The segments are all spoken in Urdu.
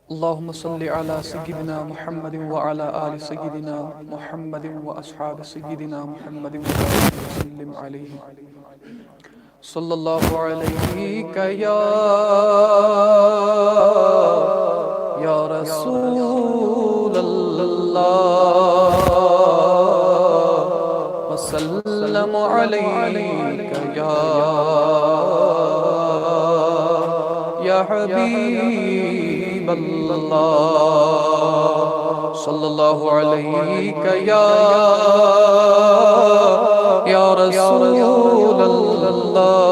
اللهم صل على سيدنا محمد وعلى آل سيدنا محمد وأصحاب سيدنا محمد وسلم عليه صلى الله عليك يا رسول الله وسلم عليك يا حبيب الله صلى الله عليك يا رسول الله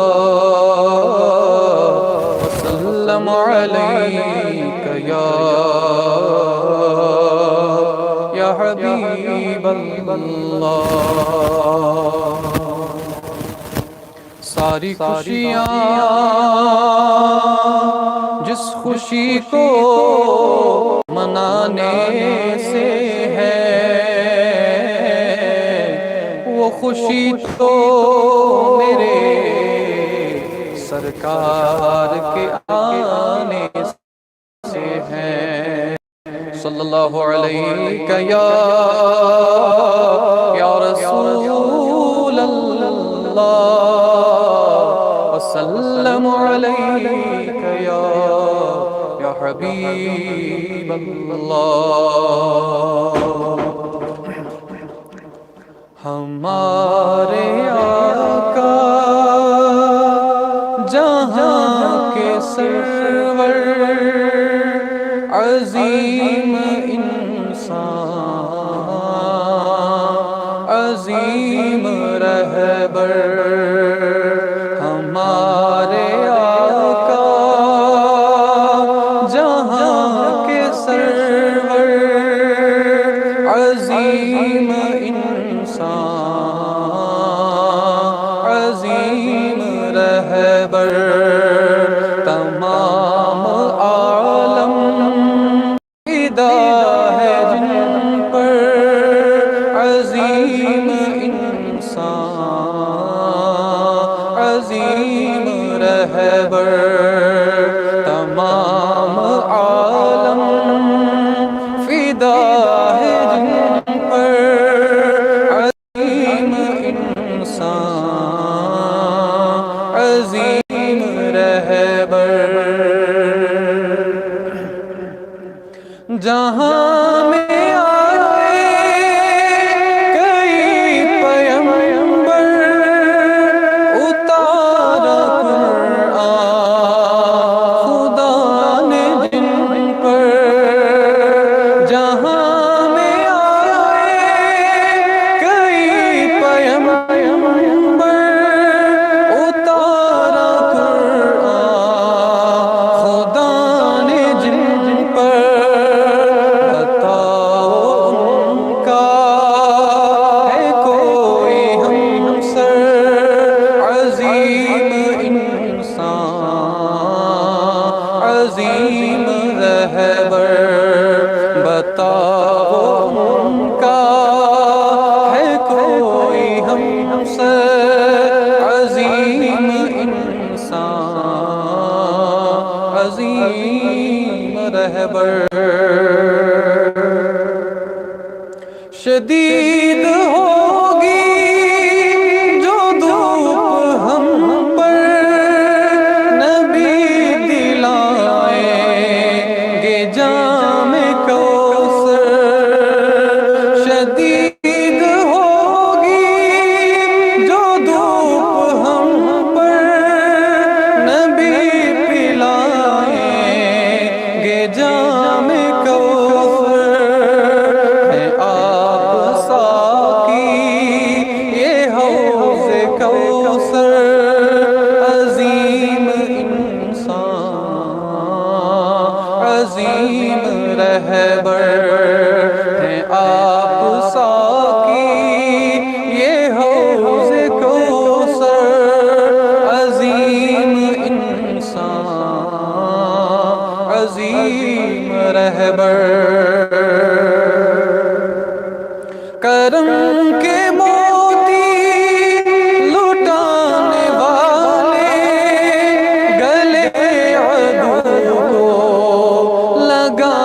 وسلم عليك يا حبيب الله ساری خوشیاں جس خوشی کو منانے سے ہے وہ خوشی تو میرے سرکار کے آنے سے ہے صلی اللہ علیہ یا رسول اللہ وسلم علیک یا حبیب اللہ ہمارے آقا جہاں کے سرور عظیم انسان عظیم رہبر ہمارے آقا جہاں کے سرور عظیم انسان عظیم رہبر تمام عالم فدا ہے جن پر عظیم انسان عظیم رہبر تمام عالم فدا ہے جن پر عظیم انسان عظیم رہبر جہاں میں آئے کئی پیغمبر اتارا قرآن خدا نے جن پر جہاں میں آئے کئی پیغمبر اتارا قرآن خدا نے جن پر عظیم رہبر بتاؤ ان کا ہے کوئی ہم سے عظیم انسان عظیم رہبر شدید ہوگی جو دھوپ ہم پر نبی دلائیں گے جام کوثر شدید ہوگی جو دھوپ ہم پر نبی پلائیں گے جام کوثر ہے آپ ساقی یہ حوض کوثر عظیم انسان عظیم رہبر ہے آپ ساقی یہ حوض کوثر عظیم انسان عظیم رہبر کرم کے موتی لٹانے والے گلے عدو کو لگا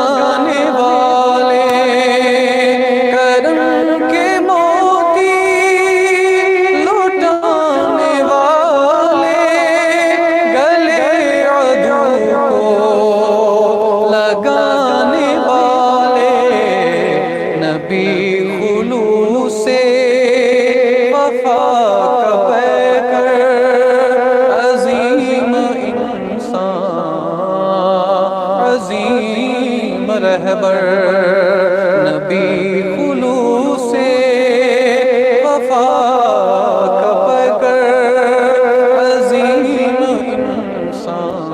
عظیم رہبر نبی خلوص وفا کا پیکر عظیم انسان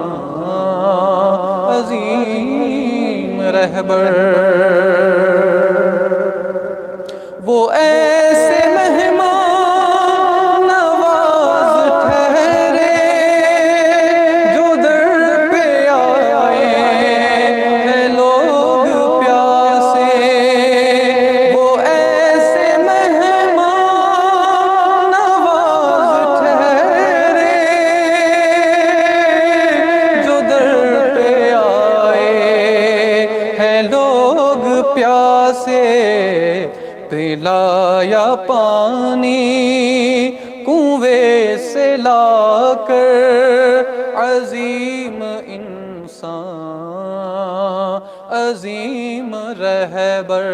عظیم رہبر وہ ایسے مہمان نواز ٹھہرے جو در پہ آئے ہیں لوگ پیاسے وہ ایسے مہمان نواز ٹھہرے جو در پہ آئے ہیں لوگ پیاسے پلایا پانی کنویں سے لا کر عظیم انسان عظیم رہبر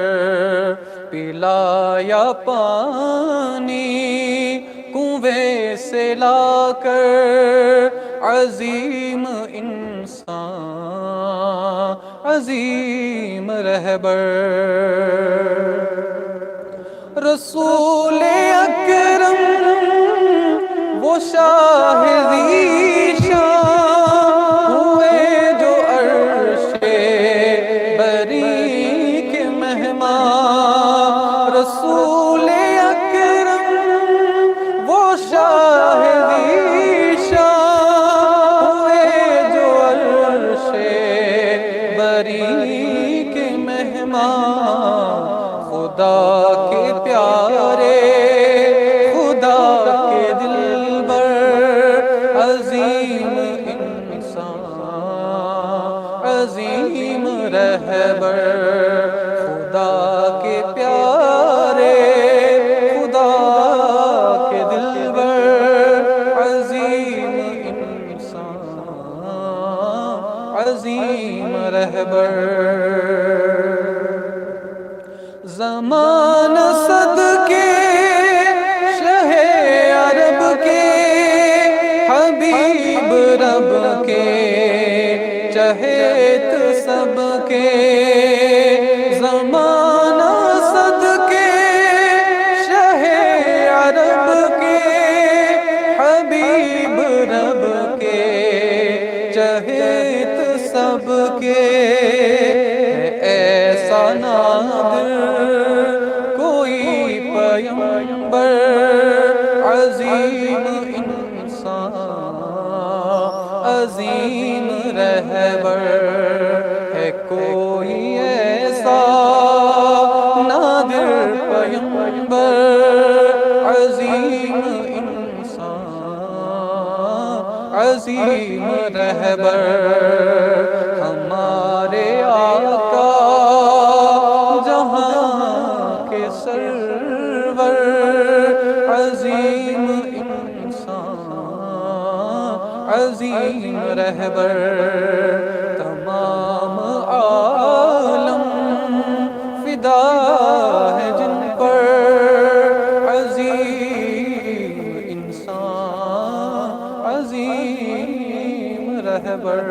پلایا پانی کنویں سے لا کر عظیم انسان عظیم رہبر رسول اکرم وہ شاہ ذیشان ہوئے جو عرش بری کے مہمان رسول اکرم وہ شاہ ذیشان ہوئے جو عرش بری کے مہمان خدا کے پیارے خدا کے دلبر عظیم انسان عظیم رہبر خدا کے پیارے خدا کے دلبر عظیم انسان عظیم رہبر زمانہ صدقے شہ عرب کے حبیب رب کے چہیت سب کے زمانہ صدقے شہ عرب کے حبیب رب کے چہیت سب کے ایسا نادر پیغمبر عظیم انسان عظیم رہبر ہے کوئی ایسا نادر پیغمبر عظیم انسان عظیم رہبر ہمارے آقا سرور عظیم انسان عظیم رہبر تمام عالم فدا ہے جن پر عظیم انسان عظیم رہبر